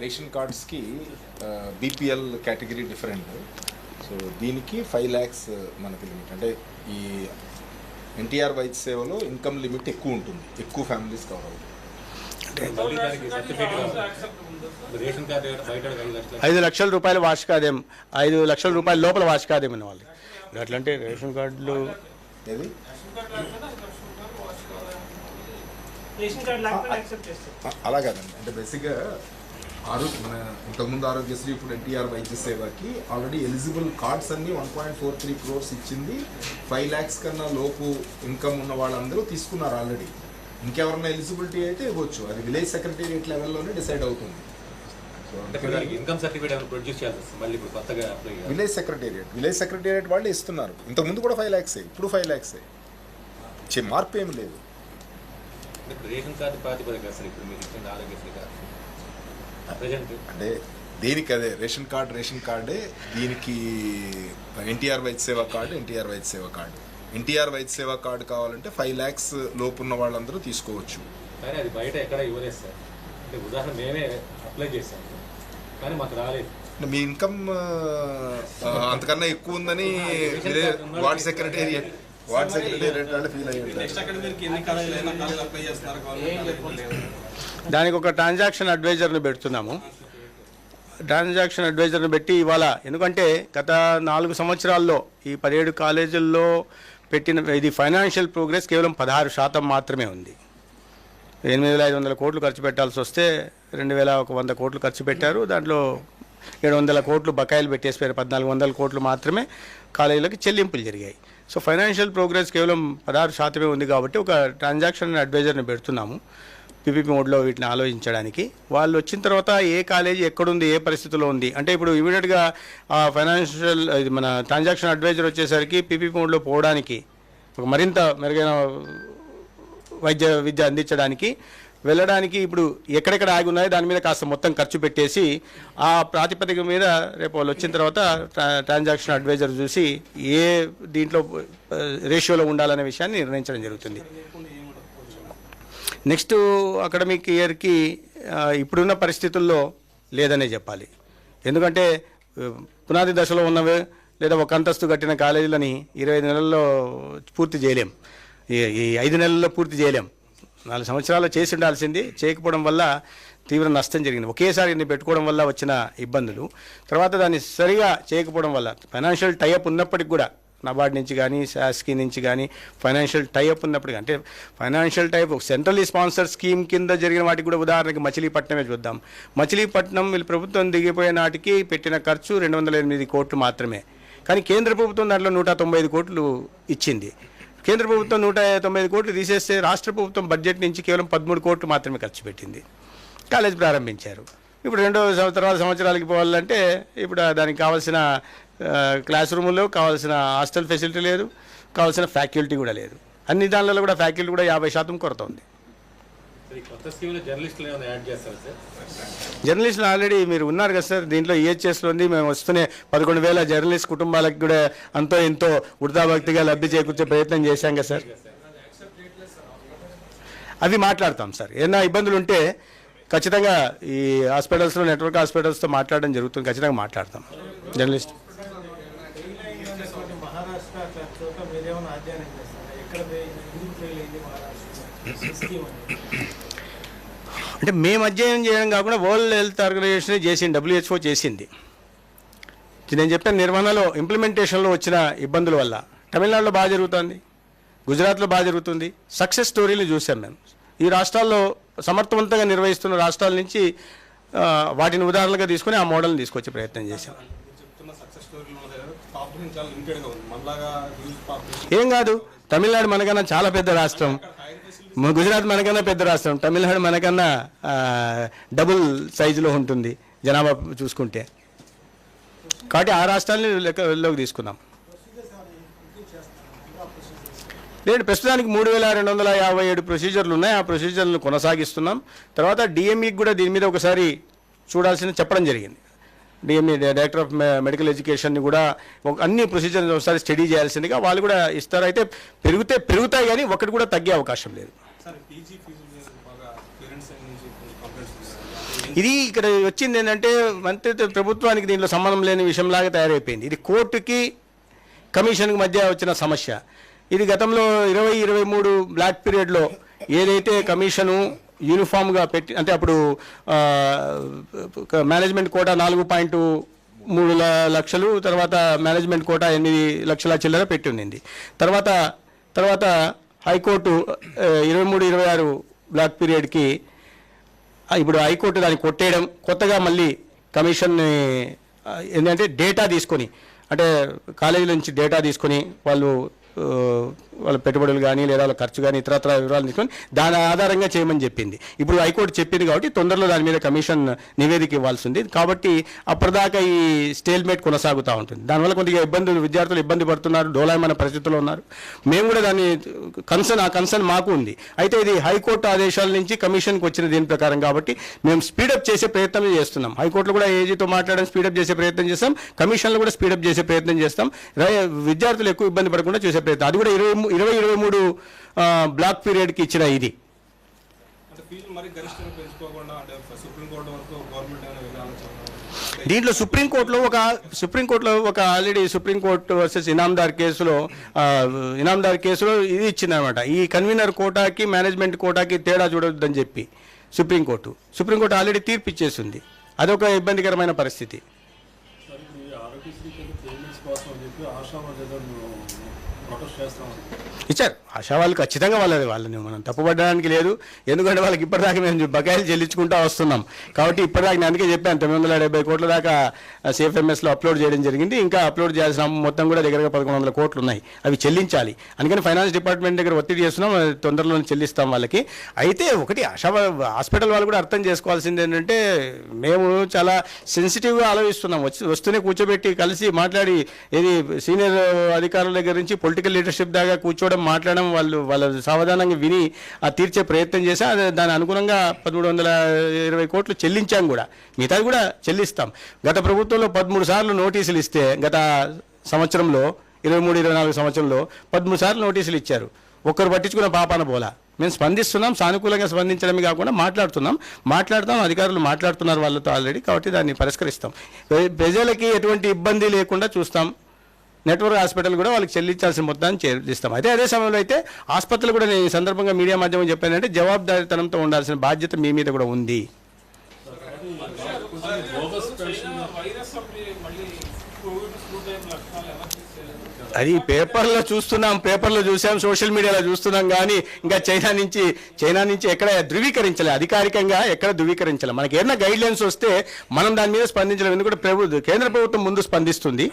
Ration కార్డ్స్కి BPL category different. So దీనికి 5 lakhs మనకి లిమిట్. అంటే ఈ ఎన్టీఆర్ వైద్య సేవలో ఇన్కమ్ లిమిట్ ఎక్కువ ఉంటుంది, ఎక్కువ ఫ్యామిలీస్ కవర్ అవుతుంది. 5 లక్షల రూపాయల వార్షికాదాయం, 5 లక్షల రూపాయల లోపల వార్షికాదాయం అనే వాళ్ళు అట్లంటే రేషన్ కార్డులు ఏది అలా కాదండి. అంటే బేసిక్గా మన ఇంతకుముందు ఆరోగ్యశ్రీ, ఇప్పుడు ఎన్టీఆర్ వైద్య సేవకి ఆల్రెడీ ఎలిజిబుల్ కార్డ్స్ అన్ని 1.43 crores ఇచ్చింది. 5 lakhs కన్నా లోపు ఇన్కమ్ ఉన్న వాళ్ళందరూ తీసుకున్నారు ఆల్రెడీ. ఇంకెవరన్నా ఎలిజిబిలిటీ అయితే ఇవ్వచ్చు, అది విలేజ్ సెక్రటేరియట్ లెవెల్లోనే డిసైడ్ అవుతుంది. ఇన్కమ్ సర్టిఫికేట్ ప్రొడ్యూస్ చేయాలి మళ్ళీ ఇప్పుడు కొత్తగా విలేజ్ సెక్రటేరియట్ వాళ్ళే ఇస్తున్నారు. ఇంతకుముందు కూడా 5 lakhs, ఇప్పుడు 5 lakhs. మార్పు ఏమి లేదు. రేషన్ కార్డు ప్రాతిపదిక సార్ ఇప్పుడు మీరు ఇచ్చిన ఆరోగ్యశ్రీ కార్డు అంటే దేనికి అదే రేషన్ కార్డే. దీనికి ఎన్టీఆర్ వైద్య సేవ కార్డు, ఎన్టీఆర్ వైద్య సేవ కార్డు కావాలంటే 5 lakhs లోపు ఉన్న వాళ్ళందరూ తీసుకోవచ్చు. కానీ అది బయట ఎక్కడ ఇవ్వలేదు సార్. అంటే ఉదాహరణ మేమే అప్లై చేశాము కానీ మాకు రాలేదు. మీ ఇన్కమ్ అంతకన్నా ఎక్కువ ఉందని వార్డ్ సెక్రటేరియట్ వాళ్ళు ఫీల్ అయ్యి దానికి ఒక ట్రాన్సాక్షన్ అడ్వైజర్ని పెడుతున్నాము. ట్రాన్సాక్షన్ అడ్వైజర్ని పెట్టి ఇవాళ, ఎందుకంటే గత 4 సంవత్సరాల్లో ఈ 17 కాలేజీల్లో పెట్టిన ఇది ఫైనాన్షియల్ ప్రోగ్రెస్ కేవలం 16% మాత్రమే ఉంది. 8,500 కోట్లు ఖర్చు పెట్టాల్సి వస్తే 2,100 కోట్లు ఖర్చు పెట్టారు. దాంట్లో 700 కోట్లు బకాయిలు పెట్టేసిపోయారు. 1,400 కోట్లు మాత్రమే కాలేజీలకు చెల్లింపులు జరిగాయి. సో ఫైనాన్షియల్ ప్రోగ్రెస్ కేవలం 16% ఉంది కాబట్టి ఒక ట్రాన్సాక్షన్ అడ్వైజర్ని పెడుతున్నాము పీపీపీ మోడ్లో వీటిని ఆలోచించడానికి. వాళ్ళు వచ్చిన తర్వాత ఏ కాలేజీ ఎక్కడుంది, ఏ పరిస్థితిలో ఉంది అంటే ఇప్పుడు ఇమీడియట్గా ఫైనాన్షియల్ ఇది మన ట్రాన్సాక్షన్ అడ్వైజర్ వచ్చేసరికి పీపీపీ మోడ్లో పోవడానికి, ఒక మరింత మెరుగైన విద్య అందించడానికి వెళ్ళడానికి ఇప్పుడు ఎక్కడెక్కడ ఆగి ఉన్నాయో దాని మీద కాస్త మొత్తం ఖర్చు పెట్టేసి ఆ ప్రాతిపదిక మీద రేపు వాళ్ళు వచ్చిన తర్వాత ట్రాన్సాక్షన్ అడ్వైజర్ చూసి ఏ దీంట్లో రేషియోలో ఉండాలనే విషయాన్ని నిర్ణయించడం జరుగుతుంది. నెక్స్ట్ అకాడమిక్ ఇయర్కి ఇప్పుడున్న పరిస్థితుల్లో లేదనే చెప్పాలి. ఎందుకంటే పునాది దశలో ఉన్నవి లేదా ఒక అంతస్తు కట్టిన కాలేజీలని 25 నెలల్లో పూర్తి చేయలేం, ఈ 5 నెలల్లో పూర్తి చేయలేం. 4 సంవత్సరాలు చేసి ఉండాల్సింది, చేయకపోవడం వల్ల తీవ్ర నష్టం జరిగింది. ఒకేసారి ఇన్ని పెట్టుకోవడం వల్ల వచ్చిన ఇబ్బందులు, తర్వాత దాన్ని సరిగా చేయకపోవడం వల్ల ఫైనాన్షియల్ టైఅప్ ఉన్నప్పటికి కూడా నబార్డ్ నుంచి కానీ శాస్కి నుంచి కానీ ఫైనాన్షియల్ టైఅప్ ఉన్నప్పటికీ, అంటే ఫైనాన్షియల్ టైప్ ఒక సెంట్రల్లీ స్పాన్సర్ స్కీమ్ కింద జరిగిన వాటికి కూడా ఉదాహరణకి మచిలీపట్నమే చూద్దాం. మచిలీపట్నం వీళ్ళు ప్రభుత్వం దిగిపోయే నాటికి పెట్టిన ఖర్చు 208 కోట్లు మాత్రమే. కానీ కేంద్ర ప్రభుత్వం దాంట్లో 195 కోట్లు ఇచ్చింది. కేంద్ర ప్రభుత్వం 195 కోట్లు తీసేస్తే రాష్ట్ర ప్రభుత్వం బడ్జెట్ నుంచి కేవలం 13 కోట్లు మాత్రమే ఖర్చు పెట్టింది. కాలేజ్ ప్రారంభించారు. ఇప్పుడు 2 సంవత్సరాలకి పోవాలంటే ఇప్పుడు దానికి కావాల్సిన క్లాస్ రూముల్లో కావాల్సిన హాస్టల్ ఫెసిలిటీ లేదు, కావాల్సిన ఫ్యాకల్టీ కూడా లేదు. అన్ని దానిలో కూడా ఫ్యాకల్టీ కూడా 50% కొరత ఉంది. జర్నలిస్టులు ఆల్రెడీ మీరు ఉన్నారు కదా సార్, దీంట్లో ఈహెచ్ఎస్లో ఉంది. మేము వస్తూనే 11,000 జర్నలిస్ట్ కుటుంబాలకు కూడా అంతో ఎంతో వృద్ధాభక్తిగా లబ్ధి చేకూర్చే ప్రయత్నం చేశాం కదా సార్. అవి మాట్లాడతాం సార్. ఏదైనా ఇబ్బందులు ఉంటే ఖచ్చితంగా ఈ హాస్పిటల్స్లో నెట్వర్క్ హాస్పిటల్స్తో మాట్లాడడం జరుగుతుంది. ఖచ్చితంగా మాట్లాడతాం. జర్నలిస్ట్ అంటే మేము అధ్యయనం చేయడం కాకుండా వరల్డ్ హెల్త్ ఆర్గనైజేషన్ చేసింది, WHO చేసింది. నేను చెప్పాను నిర్వహణలో ఇంప్లిమెంటేషన్లో వచ్చిన ఇబ్బందుల వల్ల తమిళనాడులో బాగా జరుగుతుంది, గుజరాత్లో బాగా జరుగుతుంది. సక్సెస్ స్టోరీలు చూసాం మేము. ఈ రాష్ట్రాల్లో సమర్థవంతంగా నిర్వహిస్తున్న రాష్ట్రాల నుంచి వాటిని ఉదాహరణగా తీసుకుని ఆ మోడల్ని తీసుకొచ్చే ప్రయత్నం చేశాం. ఏం కాదు, తమిళనాడు మనకన్నా చాలా పెద్ద రాష్ట్రం, గుజరాత్ మనకన్నా పెద్ద రాష్ట్రం, తమిళనాడు మనకన్నా డబుల్ సైజులో ఉంటుంది జనాభా చూసుకుంటే. కాబట్టి ఆ రాష్ట్రాలని లెక్కలోకి తీసుకున్నాం. లేదు, ప్రస్తుతానికి 3,257 ప్రొసీజర్లు ఉన్నాయి. ఆ ప్రొసీజర్లను కొనసాగిస్తున్నాం. తర్వాత డిఎంఈకి కూడా దీని మీద ఒకసారి చూడాల్సింది చెప్పడం జరిగింది. డిఎంఈ డైరెక్టర్ ఆఫ్ మెడికల్ ఎడ్యుకేషన్ని కూడా అన్ని ప్రొసీజర్స్ ఒకసారి స్టడీ చేయాల్సిందిగా వాళ్ళు కూడా ఇస్తారు. అయితే పెరుగుతాయి కానీ ఒకటి కూడా తగ్గే అవకాశం లేదు. ఇది ఇక్కడ వచ్చింది ఏంటంటే మంత్రిత్వ ప్రభుత్వానికి దీంట్లో సంబంధం లేని విషయంలాగా తయారైపోయింది. ఇది కోర్టుకి కమిషన్కి మధ్య వచ్చిన సమస్య. ఇది గతంలో 2023 బ్లాక్ పీరియడ్లో ఏదైతే కమిషను యూనిఫామ్గా పెట్టి, అంటే అప్పుడు మేనేజ్మెంట్ కోటా 4.3 లక్షలు, తర్వాత మేనేజ్మెంట్ కోటా 8 లక్షల చిల్లర పెట్టి ఉండింది. తర్వాత హైకోర్టు 23-26 బ్లాక్ పీరియడ్కి ఇప్పుడు హైకోర్టు దాన్ని కొట్టేయడం, కొత్తగా మళ్ళీ కమిషన్ని ఏంటంటే డేటా తీసుకొని, అంటే కాలేజీల నుంచి డేటా తీసుకొని వాళ్ళ పెట్టుబడులు కానీ లేదా వాళ్ళ ఖర్చు కానీ ఇతరత్ర వివరాలు తీసుకొని దాని ఆధారంగా చేయమని చెప్పింది. ఇప్పుడు హైకోర్టు చెప్పింది కాబట్టి తొందరలో దాని మీద కమిషన్ నివేదిక ఇవ్వాల్సి ఉంది. కాబట్టి అప్పటిదాకా ఈ స్టేల్మేట్ కొనసాగుతూ ఉంటుంది. దానివల్ల కొద్దిగా విద్యార్థులు ఇబ్బంది పడుతున్నారు, డోలాయమైన పరిస్థితుల్లో ఉన్నారు. మేము కూడా దాన్ని ఆ కన్సర్న్ మాకు ఉంది. అయితే ఇది హైకోర్టు ఆదేశాల నుంచి కమిషన్కి వచ్చిన దీని ప్రకారం కాబట్టి మేము స్పీడప్ చేసే ప్రయత్నం చేస్తున్నాం. హైకోర్టులో కూడా ఏజీతో మాట్లాడడం స్పీడప్ చేసే ప్రయత్నం చేస్తాం, కమిషన్లో కూడా స్పీడప్ చేసే ప్రయత్నం చేస్తాం. విద్యార్థులు ఎక్కువ ఇబ్బంది పడకుండా చేసే ప్రయత్నం, అది కూడా 2023 బ్లాక్ పీరియడ్కి ఇచ్చిన ఇది. దీంట్లో సుప్రీంకోర్టులో ఒక ఆల్రెడీ సుప్రీంకోర్టు వర్సెస్ ఇనాందార్ కేసులో ఇది ఇచ్చిందనమాట. ఈ కన్వీనర్ కోటాకి మేనేజ్మెంట్ కోటాకి తేడా చూడొద్దని చెప్పి సుప్రీంకోర్టు ఆల్రెడీ తీర్పు ఇచ్చేసింది. అదొక ఇబ్బందికరమైన పరిస్థితి. ఇచ్చారు ఆశా వాళ్ళు ఖచ్చితంగా వాళ్ళని మనం తప్పుపడడానికి లేదు. ఎందుకంటే వాళ్ళకి ఇప్పటిదాకా మేము బకాయిలు చెల్లించుకుంటూ వస్తున్నాం కాబట్టి ఇప్పటిదాకా నేను అందుకే చెప్పాను 970 కోట్ల దాకా CFMSలో అప్లోడ్ చేయడం జరిగింది. ఇంకా అప్లోడ్ చేయాల్సిన మొత్తం కూడా దగ్గరగా 1100 కోట్లు ఉన్నాయి, అవి చెల్లించాలి. అందుకని ఫైనాన్స్ డిపార్ట్మెంట్ దగ్గర ఒత్తిడి చేస్తున్నాం, తొందరలో చెల్లిస్తాం వాళ్ళకి. అయితే ఒకటి హాస్పిటల్ వాళ్ళు కూడా అర్థం చేసుకోవాల్సింది ఏంటంటే మేము చాలా సెన్సిటివ్గా ఆలోచిస్తున్నాం. వస్తూనే కూర్చోబెట్టి కలిసి మాట్లాడి ఏది సీనియర్ అధికారుల దగ్గర నుంచి పొలిటికల్ లీడర్షిప్ దాకా కూర్చోవడం మాట్లాడడం, వాళ్ళ సావధానంగా విని తీర్చే ప్రయత్నం చేశా. దాని అనుగుణంగా 1320 కోట్లు చెల్లించాం కూడా, మిగతాది కూడా చెల్లిస్తాం. గత ప్రభుత్వంలో 13 సార్లు నోటీసులు ఇస్తే, గత సంవత్సరంలో 23-24 సంవత్సరంలో 13 సార్లు నోటీసులు ఇచ్చారు. ఒక్కరు పట్టించుకున్న పాపాన పోలా. మేము స్పందిస్తున్నాం, సానుకూలంగా స్పందించడమే కాకుండా మాట్లాడుతాం, అధికారులు మాట్లాడుతున్నారు వాళ్ళతో ఆల్రెడీ. కాబట్టి దాన్ని పరిష్కరిస్తాం. ప్రజలకి ఎటువంటి ఇబ్బంది లేకుండా చూస్తాం. నెట్వర్క్ హాస్పిటల్ కూడా వాళ్ళకి చెల్లించాల్సిన మొత్తాన్ని చెల్లిస్తాం. అయితే అదే సమయంలో అయితే ఆసుపత్రులు కూడా నేను ఈ సందర్భంగా మీడియా మాధ్యమం చెప్పానంటే జవాబుదారీతనంతో ఉండాల్సిన బాధ్యత మీ మీద కూడా ఉంది. అది పేపర్లో చూసాం, సోషల్ మీడియాలో చూస్తున్నాం. కానీ ఇంకా చైనా నుంచి ఎక్కడ ధృవీకరించలే, అధికారికంగా ఎక్కడ ధృవీకరించలే. మనకి ఏదైనా గైడ్ లైన్స్ వస్తే మనం దాని మీద స్పందించలేం. ఎందుకంటే కేంద్ర ప్రభుత్వం ముందు స్పందిస్తుంది.